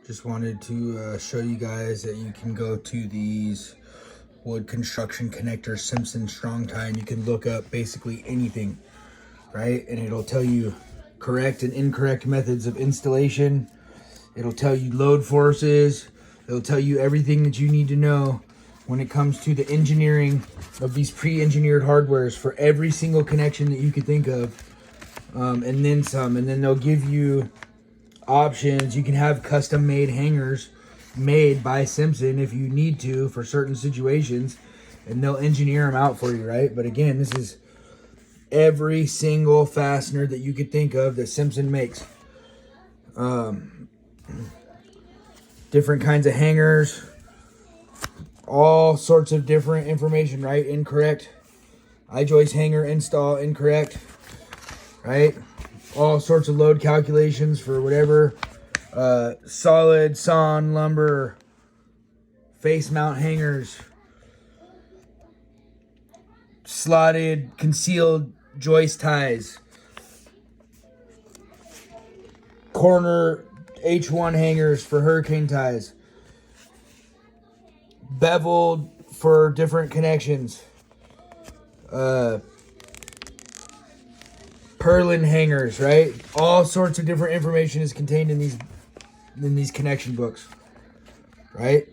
Just wanted to show you guys that you can go to these wood construction connector Simpson strong tie, and you can look up basically anything, right? And it'll tell you correct and incorrect methods of installation. It'll tell you load forces. It'll tell you everything that you need to know when it comes to the engineering of these pre-engineered hardwares for every single connection that you could think of, and then some. And then they'll give you options. You can have custom made hangers made by Simpson if you need to for certain situations, and they'll engineer them out for you, right? But again, this is every single fastener that you could think of that Simpson makes. Different kinds of hangers, all sorts of different information, right? Incorrect I-joist hanger install, incorrect, right? All sorts of load calculations for whatever solid sawn lumber, face mount hangers, slotted concealed joist ties, corner H1 hangers for hurricane ties, beveled for different connections, purlin hangers, right? All sorts of different information is contained in these connection books, right?